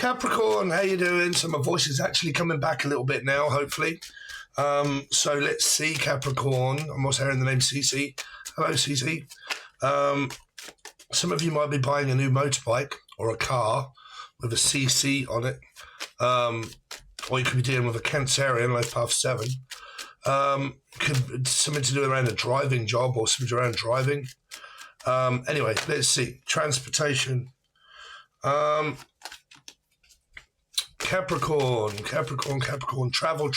Capricorn, how you doing? So my voice is actually coming back a little bit now, hopefully. So let's see, Capricorn. I'm also hearing the name CC. Hello, CC. Some of you might be buying a new motorbike or a car with a CC on it. Or you could be dealing with a Cancerian, life path 7. Could something to do around a driving job or something around driving. Anyway, let's see. Transportation. Capricorn, travel.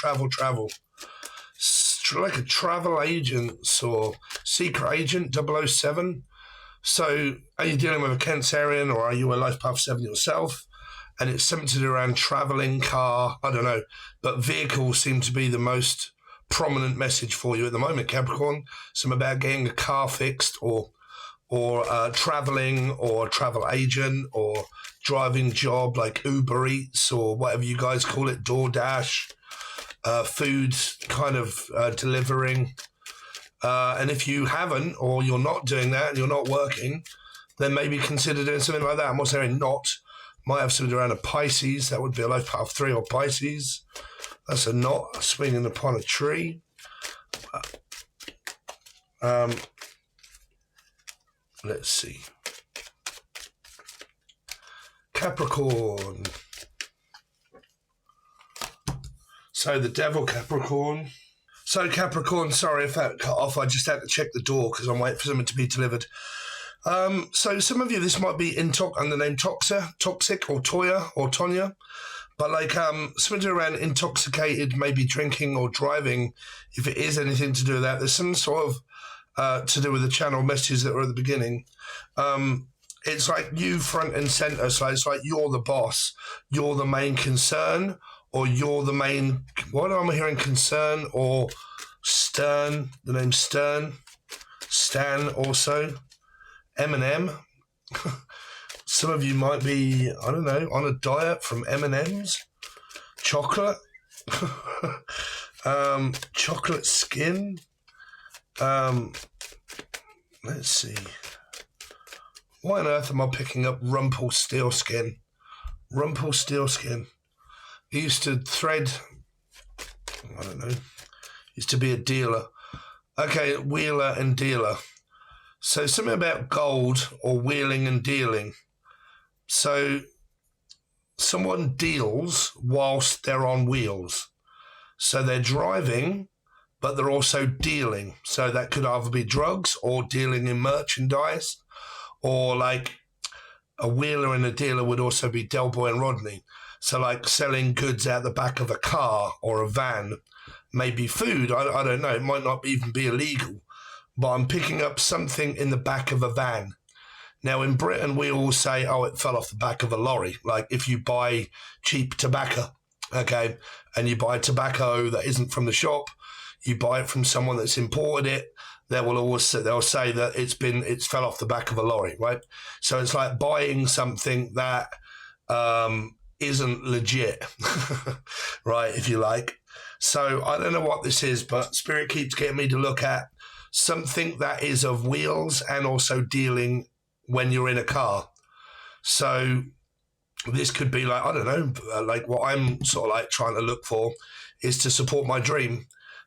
Like a travel agent or secret agent, 007. So are you dealing with a Cancerian or are you a life path 7 yourself? And it's something to do around traveling, car, I don't know. But vehicles seem to be the most prominent message for you at the moment, Capricorn. Something about getting a car fixed or traveling or travel agent or driving job like Uber Eats or whatever you guys call it, DoorDash, food kind of delivering. And if you haven't or you're not doing that and you're not working, then maybe consider doing something like that. I'm not saying not. Might have something around a Pisces. That would be a life path 3 or Pisces. That's a knot swinging upon a tree. Let's see. Capricorn. So the devil, Capricorn. So Capricorn, sorry if that cut off. I just had to check the door because I'm waiting for something to be delivered. So some of you, this might be under the name Toxic or Toya or Tonya. But like something around intoxicated, maybe drinking or driving, if it is anything to do with that, there's some sort of to do with the channel messages that were at the beginning. It's like you front and center. So it's like you're the boss, you're the main concern, or you're the main, what am I hearing, concern or stern, the name Stern, Stan also, M&M. Some of you might be, I don't know, on a diet from M&M's, chocolate, chocolate skin. Let's see. Why on earth am I picking up Rumpelstiltskin? Rumpelstiltskin. He used to thread, I don't know, used to be a dealer. Okay, wheeler and dealer. So something about gold or wheeling and dealing. So someone deals whilst they're on wheels. So they're driving, but they're also dealing. So that could either be drugs or dealing in merchandise, or like a wheeler and a dealer would also be Del Boy and Rodney. So like selling goods out the back of a car or a van, maybe food, I don't know. It might not even be illegal, but I'm picking up something in the back of a van. Now in Britain, we all say, oh, it fell off the back of a lorry. Like if you buy cheap tobacco, okay, and you buy tobacco that isn't from the shop, you buy it from someone that's imported it, they'll say that it's fell off the back of a lorry, right? So it's like buying something that isn't legit, right, if you like. So I don't know what this is, but Spirit keeps getting me to look at something that is of wheels and also dealing when you're in a car. So this could be like, I don't know, like what I'm sort of like trying to look for is to support my dream,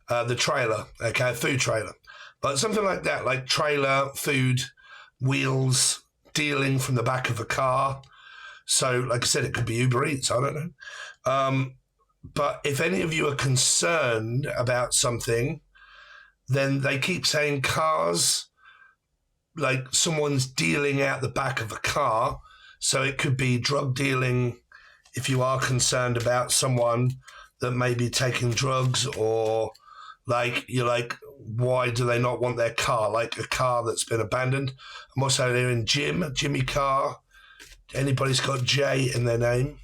the trailer, okay, food trailer. But something like that, like trailer, food, wheels, dealing from the back of a car. So, like I said, it could be Uber Eats, I don't know. But if any of you are concerned about something, then they keep saying cars, like someone's dealing out the back of a car. So it could be drug dealing if you are concerned about someone that may be taking drugs, or like you're like, why do they not want their car? Like a car that's been abandoned. I'm also hearing Jimmy Carr. Anybody's got J in their name.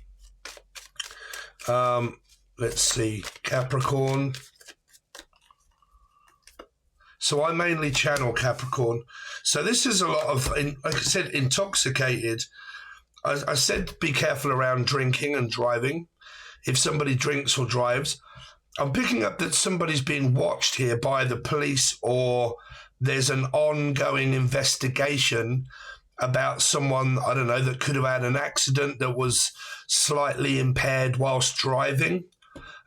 Let's see, Capricorn. So I mainly channel Capricorn. So this is a lot of, like I said, intoxicated. I said be careful around drinking and driving. If somebody drinks or drives, I'm picking up that somebody's being watched here by the police, or there's an ongoing investigation about someone, I don't know, that could have had an accident, that was slightly impaired whilst driving.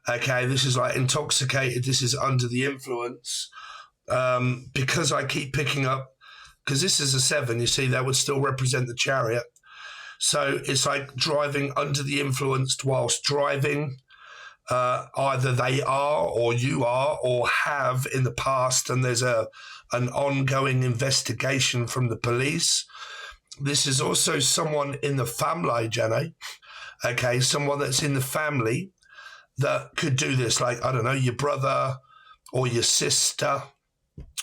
Okay, this is like intoxicated, this is under the influence. Because I keep picking up, because this is a 7, you see, that would still represent the Chariot. So it's like driving under the influence whilst driving. Either they are, or you are, or have in the past, and there's an ongoing investigation from the police. This is also someone in the family, Jenny. Okay, someone that's in the family that could do this, like, I don't know, your brother or your sister.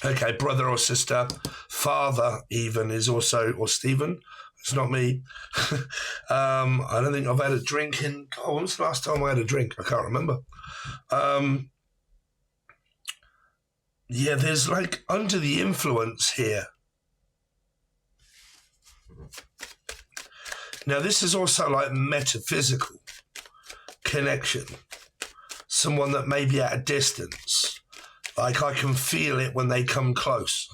Okay, brother or sister, father even is also, or Stephen. It's not me. I don't think I've had a drink in, when was the last time I had a drink? I can't remember. Yeah, there's like under the influence here. Now, this is also like metaphysical connection. Someone that may be at a distance. Like I can feel it when they come close.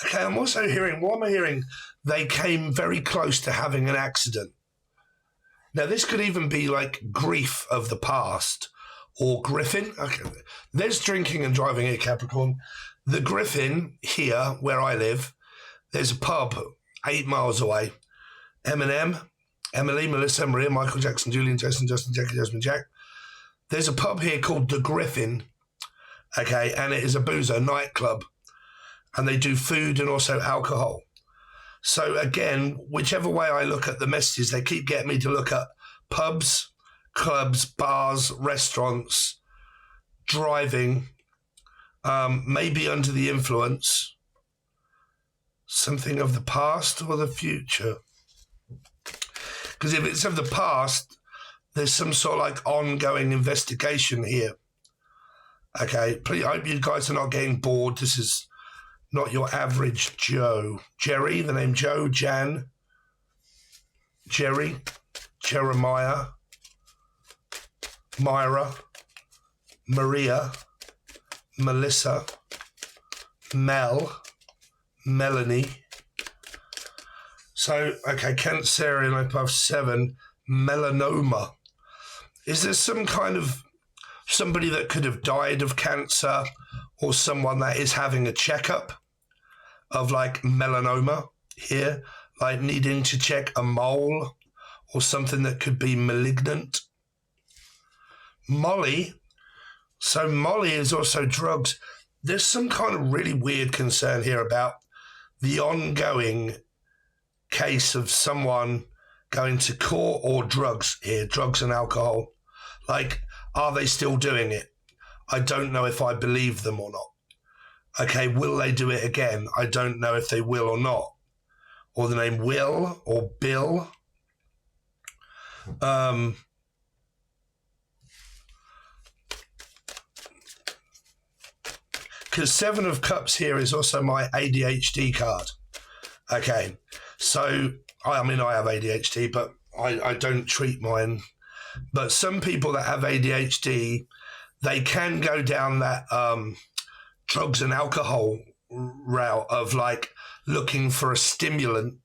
Okay, I'm also hearing, what am I hearing? They came very close to having an accident. Now, this could even be like grief of the past or Griffin. Okay, there's drinking and driving here, Capricorn. The Griffin here, where I live, there's a pub 8 miles away. Eminem, Emily, Melissa, Maria, Michael Jackson, Julian, Jason, Justin, Jackie, Jasmine, Jack. There's a pub here called The Griffin, okay, and it is a boozer nightclub, and they do food and also alcohol. So again, whichever way I look at the messages, they keep getting me to look at pubs, clubs, bars, restaurants, driving, maybe under the influence, something of the past or the future. Because if it's of the past, there's some sort of like ongoing investigation here. Okay, please, I hope you guys are not getting bored. This is not your average Joe. Jerry, the name Joe, Jan, Jerry, Jeremiah, Myra, Maria, Melissa, Mel, Melanie. So, okay, Cancerian, I have 7, melanoma. Is there some kind of somebody that could have died of cancer, or someone that is having a checkup of like melanoma here, like needing to check a mole or something that could be malignant? Molly. So Molly is also drugs. There's some kind of really weird concern here about the ongoing case of someone going to court or drugs here, drugs and alcohol. Like, are they still doing it? I don't know if I believe them or not. Okay, will they do it again? I don't know if they will or not. Or the name Will or Bill. Because 7 of Cups here is also my ADHD card. Okay, so, I mean, I have ADHD, but I don't treat mine. But some people that have ADHD, they can go down that drugs and alcohol route of like looking for a stimulant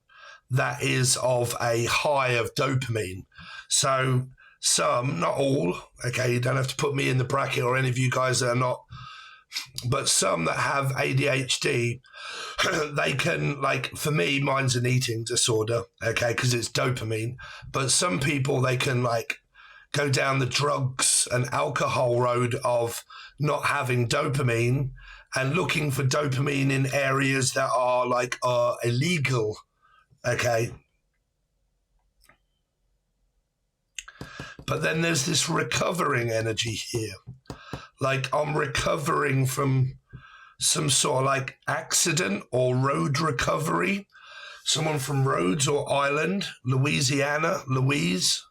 that is of a high of dopamine. So some, not all, okay, you don't have to put me in the bracket or any of you guys that are not, but some that have ADHD, they can, like, for me, mine's an eating disorder, okay, because it's dopamine. But some people, they can, like, go down the drugs and alcohol road of not having dopamine and looking for dopamine in areas that are, like, illegal, okay. But then there's this recovering energy here. Like, I'm recovering from some sort of like accident or road recovery. Someone from Rhodes or Ireland, Louisiana, Louise.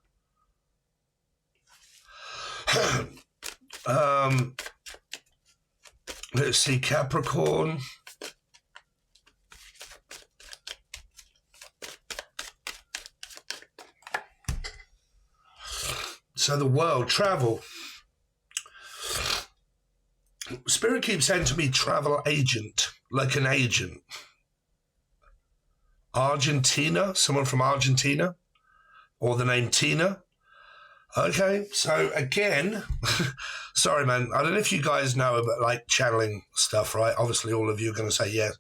Let's see, Capricorn. So the world, travel. Spirit keeps saying to me, travel agent, like an agent. Argentina, someone from Argentina, or the name Tina. Okay, so again, sorry, man. I don't know if you guys know about like channeling stuff, right? Obviously, all of you are going to say yes.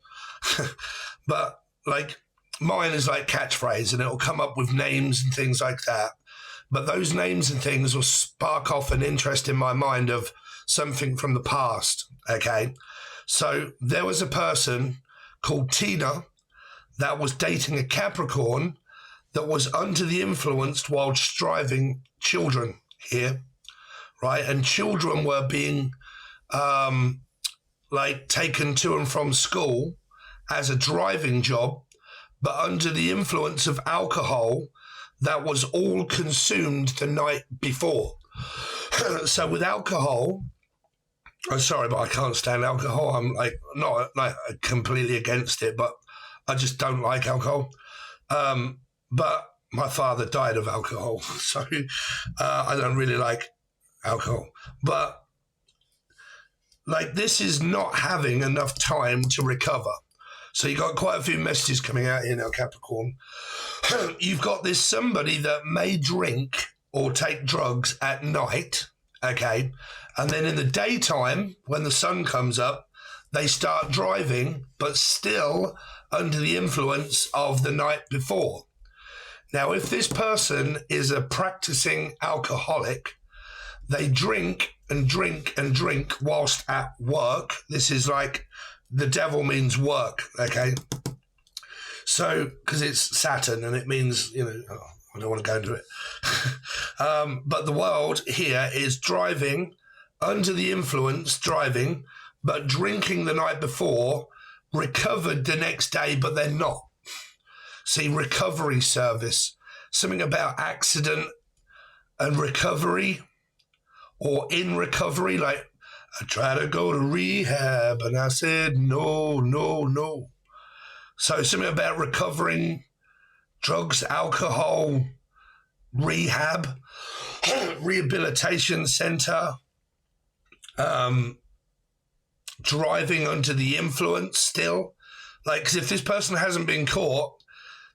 But like mine is like catchphrase and it'll come up with names and things like that. But those names and things will spark off an interest in my mind of something from the past, okay? So there was a person called Tina that was dating a Capricorn that was under the influence whilst driving children here, right? And children were being like taken to and from school as a driving job, but under the influence of alcohol that was all consumed the night before. So with alcohol, I'm sorry, but I can't stand alcohol. I'm like not like completely against it, but I just don't like alcohol. But my father died of alcohol, so I don't really like alcohol. But like this is not having enough time to recover. So you got quite a few messages coming out here now, Capricorn. You've got this somebody that may drink or take drugs at night, okay? And then in the daytime, when the sun comes up, they start driving, but still under the influence of the night before. Now, if this person is a practicing alcoholic, they drink and drink and drink whilst at work. This is like the devil means work, okay? So, because it's Saturn and it means, you know, I don't want to go into it. But the world here is driving, under the influence, driving, but drinking the night before, recovered the next day, but they're not. See, recovery service, something about accident and recovery, or in recovery, like, I tried to go to rehab and I said, no, no, no. So something about recovering, drugs, alcohol, rehab, rehabilitation center, driving under the influence still. Like, because if this person hasn't been caught,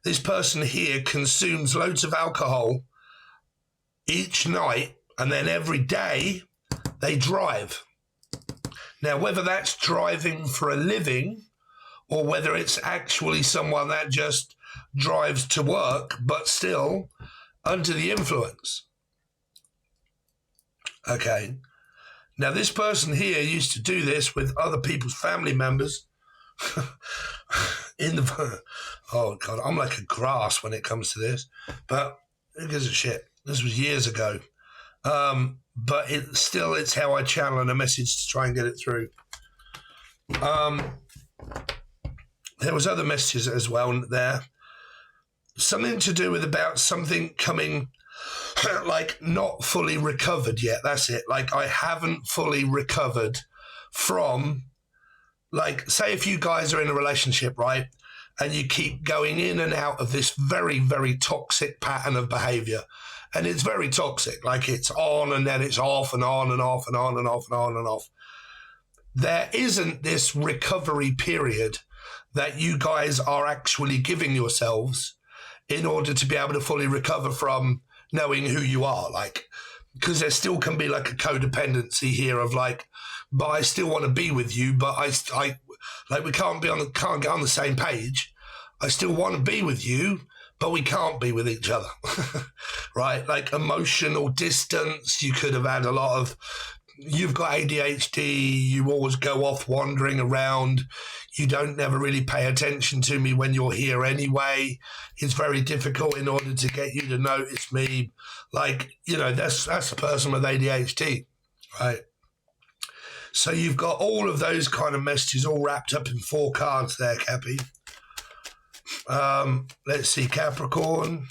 this person here consumes loads of alcohol each night and then every day they drive. Now, whether that's driving for a living or whether it's actually someone that just drives to work, but still under the influence. Okay. Now, this person here used to do this with other people's family members. Oh, God, I'm like a grass when it comes to this. But who gives a shit? This was years ago. But it's how I channel a message to try and get it through. There was other messages as well there. Something to do with about something coming, like not fully recovered yet. That's it. Like I haven't fully recovered from, like, say if you guys are in a relationship, right? And you keep going in and out of this very, very toxic pattern of behavior. And it's very toxic. Like it's on and then it's off and on and off and on and off and on and off. There isn't this recovery period that you guys are actually giving yourselves in order to be able to fully recover from knowing who you are. Like, because there still can be like a codependency here of like, but I still want to be with you, but I like we can't get on the same page. I still want to be with you, but we can't be with each other, right? Like emotional distance. You could have had a lot of, you've got ADHD, you always go off wandering around. You don't never really pay attention to me when you're here anyway. It's very difficult in order to get you to notice me. Like, you know, that's a person with ADHD, right? So you've got all of those kind of messages all wrapped up in 4 cards there, Cappy. Let's see, Capricorn.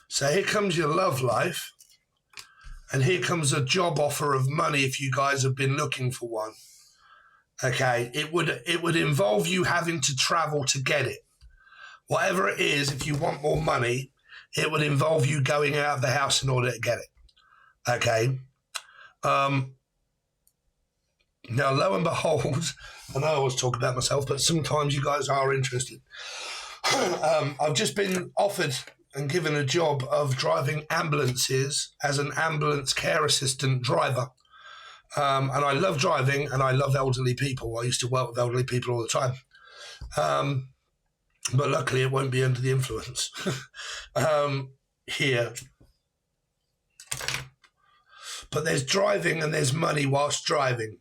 So here comes your love life. And here comes a job offer of money if you guys have been looking for one. Okay, it would involve you having to travel to get it. Whatever it is, if you want more money, it would involve you going out of the house in order to get it. Okay. Now, lo and behold, I know I always talk about myself, but sometimes you guys are interested. I've just been offered and given a job of driving ambulances as an ambulance care assistant driver. And I love driving and I love elderly people. I used to work with elderly people all the time. But luckily it won't be under the influence here. But there's driving and there's money whilst driving.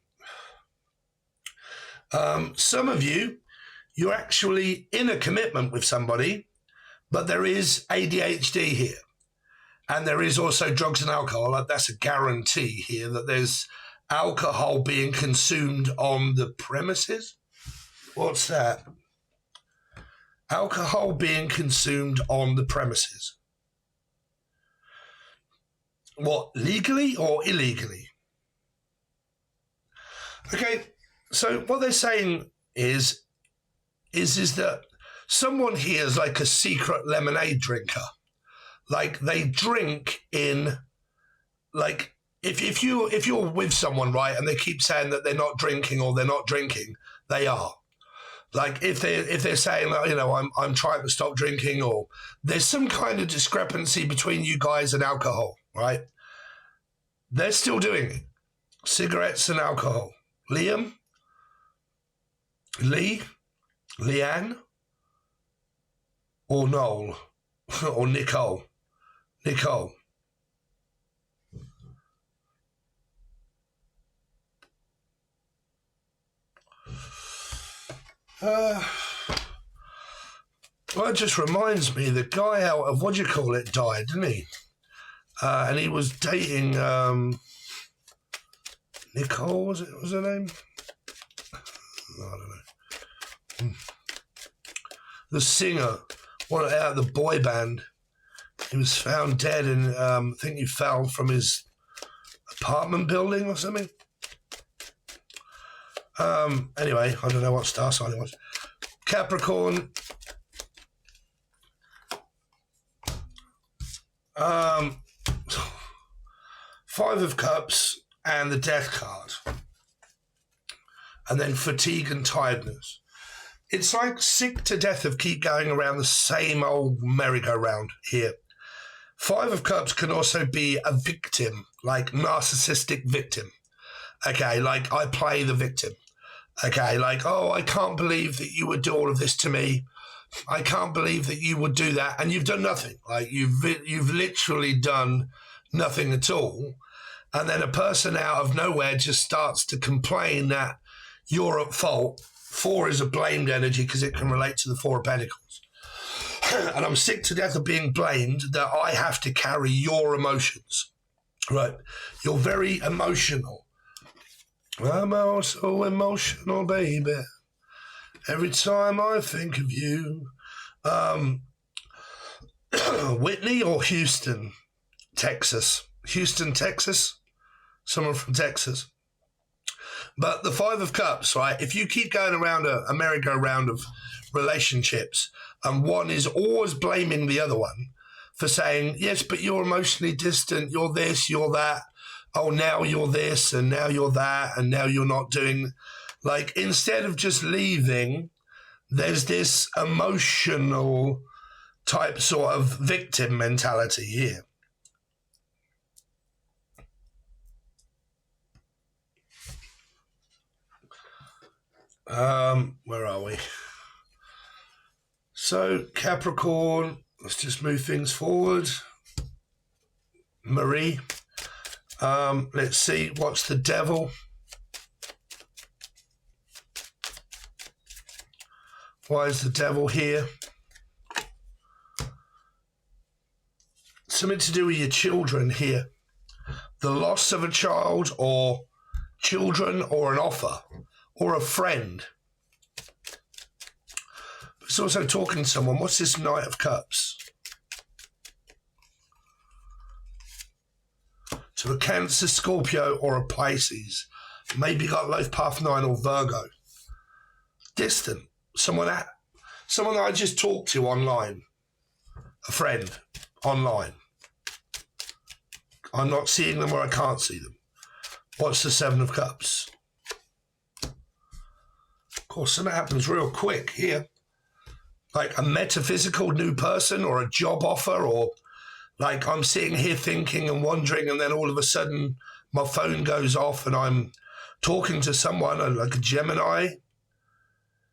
Some of you, you're actually in a commitment with somebody, but there is ADHD here. And there is also drugs and alcohol. That's a guarantee here that there's alcohol being consumed on the premises. What's that? Alcohol being consumed on the premises. What, legally or illegally? Okay, so what they're saying is that someone here is like a secret lemonade drinker. Like they drink in, like if you're with someone, right, and they keep saying that they're not drinking or they're not drinking, they are. Like if they're saying that, you know, I'm trying to stop drinking, or there's some kind of discrepancy between you guys and alcohol, right? They're still doing it. Cigarettes and alcohol. Liam? Lee? Leanne? Or Noel? Or Nicole? Nicole. Well, it just reminds me, the guy out of, what do you call it, died, didn't he? And he was dating Nicole, was her name? I don't know. The singer, one out of the boy band. He was found dead and I think he fell from his apartment building or something. Anyway, I don't know what star sign it was. Capricorn. Five of Cups and the Death card. And then fatigue and tiredness. It's like sick to death of keep going around the same old merry-go-round here. Five of Cups can also be a victim, like narcissistic victim. Okay, like I play the victim. Okay, like, oh, I can't believe that you would do all of this to me. I can't believe that you would do that. And you've done nothing. Like you've literally done nothing at all. And then a person out of nowhere just starts to complain that you're at fault. Four is a blamed energy because it can relate to the Four of Pentacles. And I'm sick to death of being blamed that I have to carry your emotions. Right? You're very emotional. I'm also emotional, baby. Every time I think of you. Whitney or Houston, Texas? Houston, Texas? Someone from Texas. But the Five of Cups, right? If you keep going around a merry-go-round of relationships and one is always blaming the other one for saying, yes, but you're emotionally distant, you're this, you're that. Oh, now you're this and now you're that and now you're not doing... Like, instead of just leaving, there's this emotional type sort of victim mentality here. Where are we? So, Capricorn, let's just move things forward. Marie, let's see, what's the Devil? Why is the Devil here? Something to do with your children here. The loss of a child or children or an offer or a friend. It's also talking to someone. What's this Knight of Cups? To a Cancer, Scorpio or a Pisces. Maybe got Life Path 9 or Virgo. Distant. Someone that I just talked to online. A friend online. I'm not seeing them or I can't see them. What's the Seven of Cups? Oh, something happens real quick here. Like a metaphysical new person or a job offer, or like I'm sitting here thinking and wondering, and then all of a sudden my phone goes off and I'm talking to someone, like a Gemini,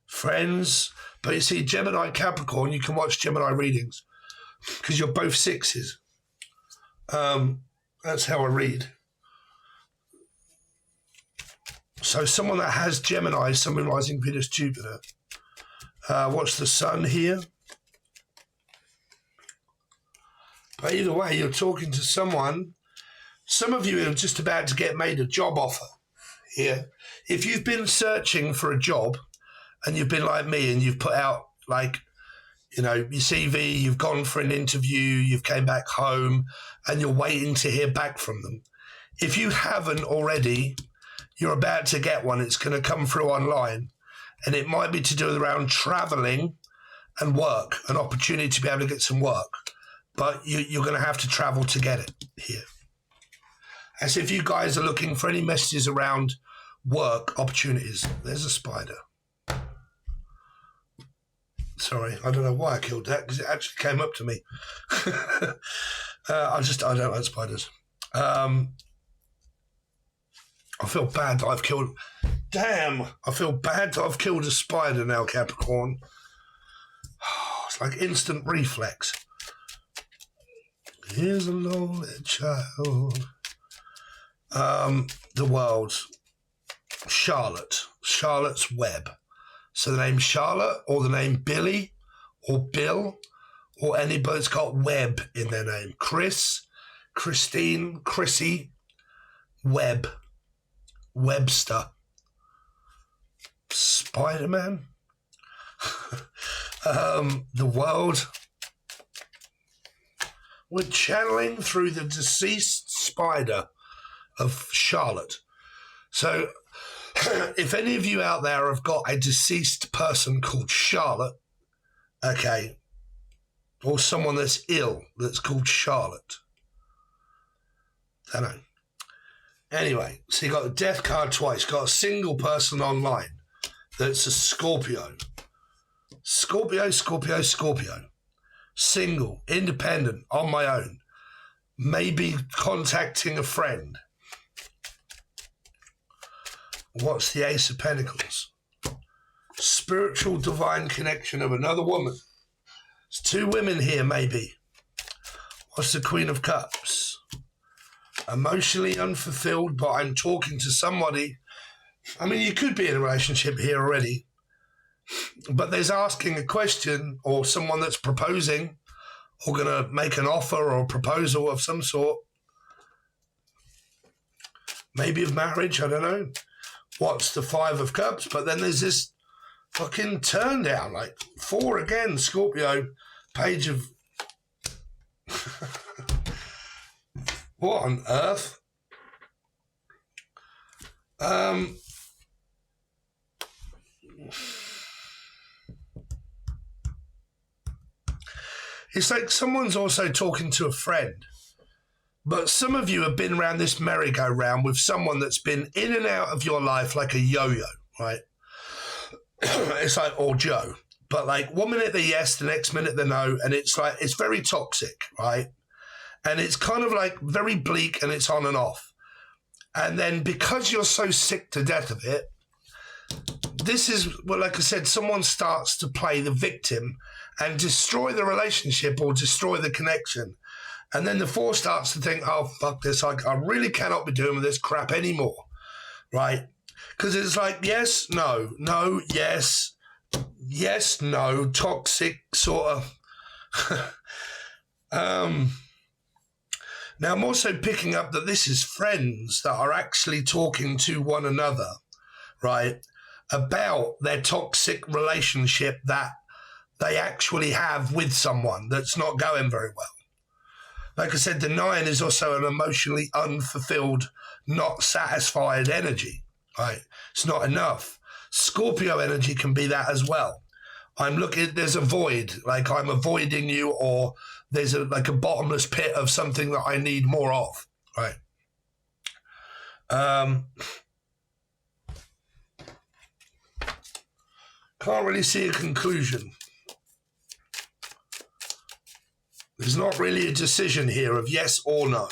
friends. But you see, Gemini, Capricorn, you can watch Gemini readings because you're both sixes. That's how I read. So someone that has Gemini, Sun, rising, Venus, Jupiter. What's the sun here? But either way, you're talking to someone. Some of you are just about to get made a job offer here. If you've been searching for a job and you've been like me and you've put out like, you know, your CV, you've gone for an interview, you've came back home and you're waiting to hear back from them. If you haven't already, you're about to get one. It's going to come through online. And it might be to do with around traveling and work, an opportunity to be able to get some work. But you're going to have to travel to get it here. As if you guys are looking for any messages around work opportunities. There's a spider. Sorry, I don't know why I killed that because it actually came up to me. I don't like spiders. I feel bad that I've killed... Damn, I feel bad that I've killed a spider now, Capricorn. It's like instant reflex. Here's a lonely child. The world. Charlotte's Web. So the name Charlotte or the name Billy or Bill or anybody that's got Web in their name. Chris, Christine, Chrissy, Webb, Webster, Spider-Man, the world. We're channeling through the deceased spider of Charlotte. So if any of you out there have got a deceased person called Charlotte, okay, or someone that's ill that's called Charlotte, I don't know. Anyway, so you got the death card twice. Got a single person online that's a Scorpio. Scorpio. Single, independent, on my own. Maybe contacting a friend. What's the Ace of Pentacles? Spiritual divine connection of another woman. There's two women here, maybe. What's the Queen of Cups? Emotionally unfulfilled, but I'm talking to somebody. I mean, you could be in a relationship here already, but there's asking a question or someone that's proposing or going to make an offer or a proposal of some sort. Maybe of marriage, I don't know. What's the Five of Cups? But then there's this fucking turn down, like 4 again, Scorpio, Page of... What on earth? It's like someone's also talking to a friend. But some of you have been around this merry-go-round with someone that's been in and out of your life like a yo-yo, right? It's like, or Joe. But like 1 minute they're yes, the next minute they're no. And it's like, it's very toxic, right? And it's kind of like very bleak and it's on and off. And then because you're so sick to death of it, this is, well, like I said, someone starts to play the victim and destroy the relationship or destroy the connection. And then the 4 starts to think, oh, fuck this. I really cannot be doing with this crap anymore, right? Because it's like, yes, no, no, yes, yes, no, toxic sort of. Now, I'm also picking up that this is friends that are actually talking to one another, right, about their toxic relationship that they actually have with someone that's not going very well. Like I said, the 9 is also an emotionally unfulfilled, not satisfied energy, right? It's not enough. Scorpio energy can be that as well. I'm looking, there's a void, like I'm avoiding you, or there's like a bottomless pit of something that I need more of, right? Can't really see a conclusion. There's not really a decision here of yes or no.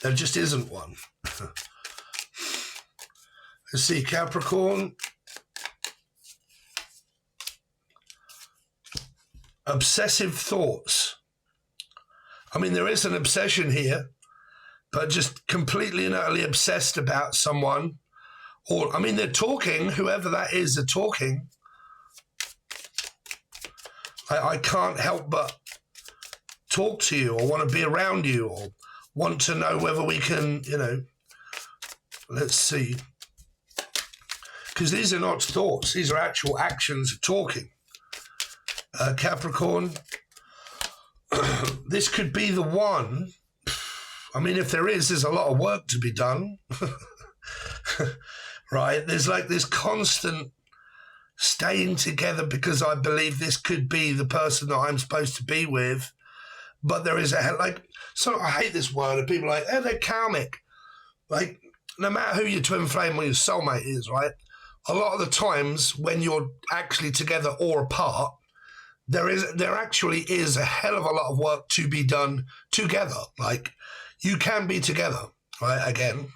There just isn't one. Let's see, Capricorn. Obsessive thoughts. I mean, there is an obsession here, but just completely and utterly obsessed about someone. Or, I mean, they're talking, whoever that is, they're talking. I can't help but talk to you or want to be around you or want to know whether we can, you know, let's see. Because these are not thoughts, these are actual actions of talking. Capricorn, this could be the one. I mean, if there is, there's a lot of work to be done. Right? There's like this constant staying together because I believe this could be the person that I'm supposed to be with. But there is so I hate this word, and people are like, oh, they're karmic. Like, no matter who your twin flame or your soulmate is, right? A lot of the times when you're actually together or apart, there actually is a hell of a lot of work to be done together. Like, you can be together, right? Again,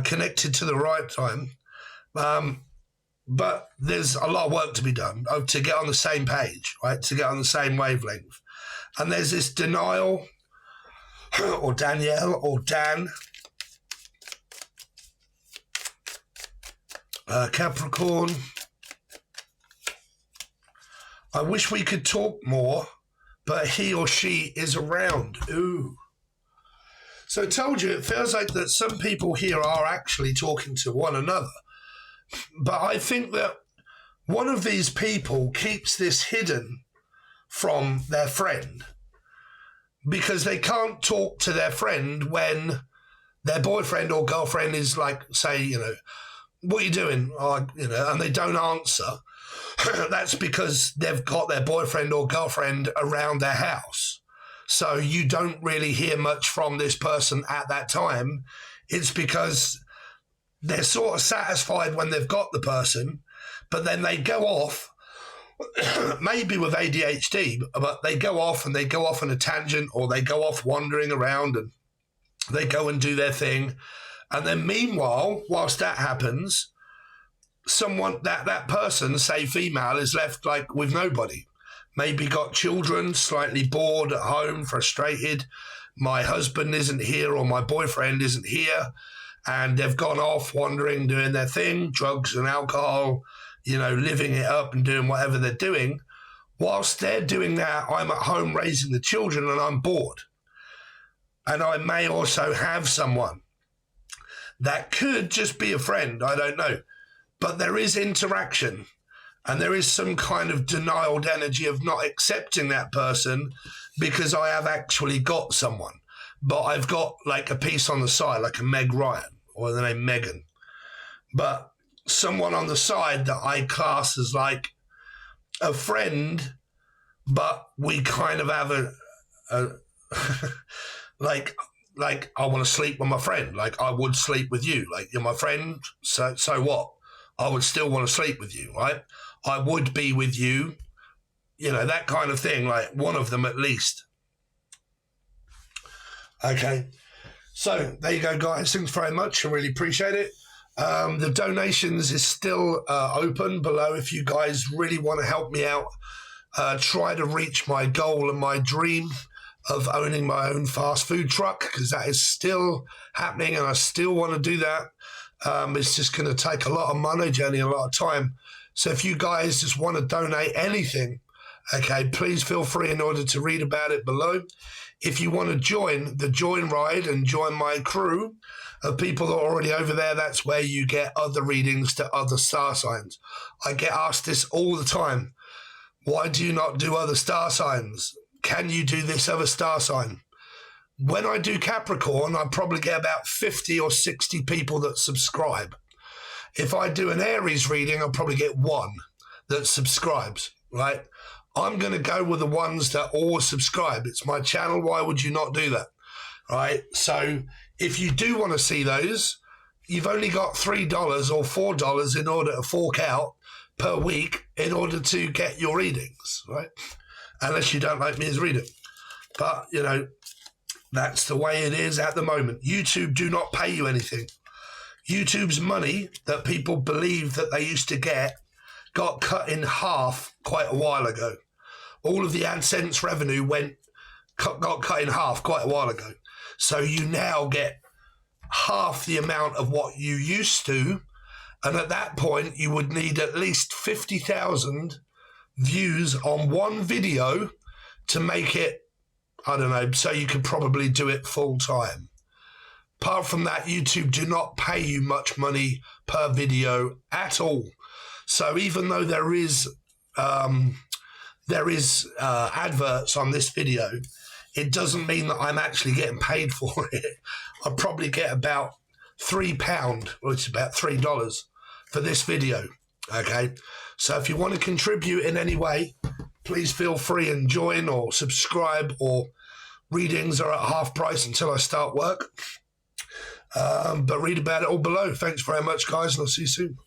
connected to the right time. But there's a lot of work to be done to get on the same page, right? To get on the same wavelength. And there's this denial, or Danielle, or Dan. Capricorn. I wish we could talk more, but he or she is around. Ooh. So I told you, it feels like that some people here are actually talking to one another. But I think that one of these people keeps this hidden from their friend because they can't talk to their friend when their boyfriend or girlfriend is like, say, you know, what are you doing? You know, and they don't answer. That's because they've got their boyfriend or girlfriend around their house. So you don't really hear much from this person at that time. It's because they're sort of satisfied when they've got the person, but then they go off, maybe with ADHD, but they go off on a tangent, or they go off wandering around and they go and do their thing. And then meanwhile, whilst that happens, someone, that person, say female, is left like with nobody. Maybe got children, slightly bored at home, frustrated. My husband isn't here or my boyfriend isn't here. And they've gone off wandering, doing their thing, drugs and alcohol, you know, living it up and doing whatever they're doing. Whilst they're doing that, I'm at home raising the children and I'm bored. And I may also have someone that could just be a friend, I don't know. But there is interaction and there is some kind of denial energy of not accepting that person because I have actually got someone. But I've got like a piece on the side, like a Meg Ryan or the name Megan. But someone on the side that I class as like a friend, but we kind of have a like I want to sleep with my friend. Like I would sleep with you. Like you're my friend, so what? I would still want to sleep with you, right? I would be with you, you know, that kind of thing, like one of them at least. Okay, so there you go, guys. Thanks very much. I really appreciate it. The donations is still open below if you guys really want to help me out, try to reach my goal and my dream of owning my own fast food truck, because that is still happening and I still want to do that. It's just going to take a lot of money, Jenny, a lot of time. So if you guys just want to donate anything, okay, please feel free in order to read about it below. If you want to join the Join Ride and join my crew of people that are already over there, that's where you get other readings to other star signs. I get asked this all the time. Why do you not do other star signs? Can you do this other star sign? When I do Capricorn, I probably get about 50 or 60 people that subscribe. If I do an Aries reading, I'll probably get one that subscribes, right? I'm going to go with the ones that all subscribe. It's my channel. Why would you not do that, right? So if you do want to see those, you've only got $3 or $4 in order to fork out per week in order to get your readings, right? Unless you don't like me as a reader. But, you know, that's the way it is at the moment. YouTube do not pay you anything. YouTube's money that people believe that they used to get got cut in half quite a while ago. All of the AdSense revenue got cut in half quite a while ago. So you now get half the amount of what you used to. And at that point, you would need at least 50,000 views on one video to make it, I don't know, so you could probably do it full time. Apart from that, YouTube do not pay you much money per video at all. So even though there is adverts on this video, it doesn't mean that I'm actually getting paid for it. I probably get about £3, or it's about $3 for this video. Okay, so if you want to contribute in any way, please feel free and join or subscribe, or readings are at half price until I start work. But read about it all below. Thanks very much, guys, and I'll see you soon.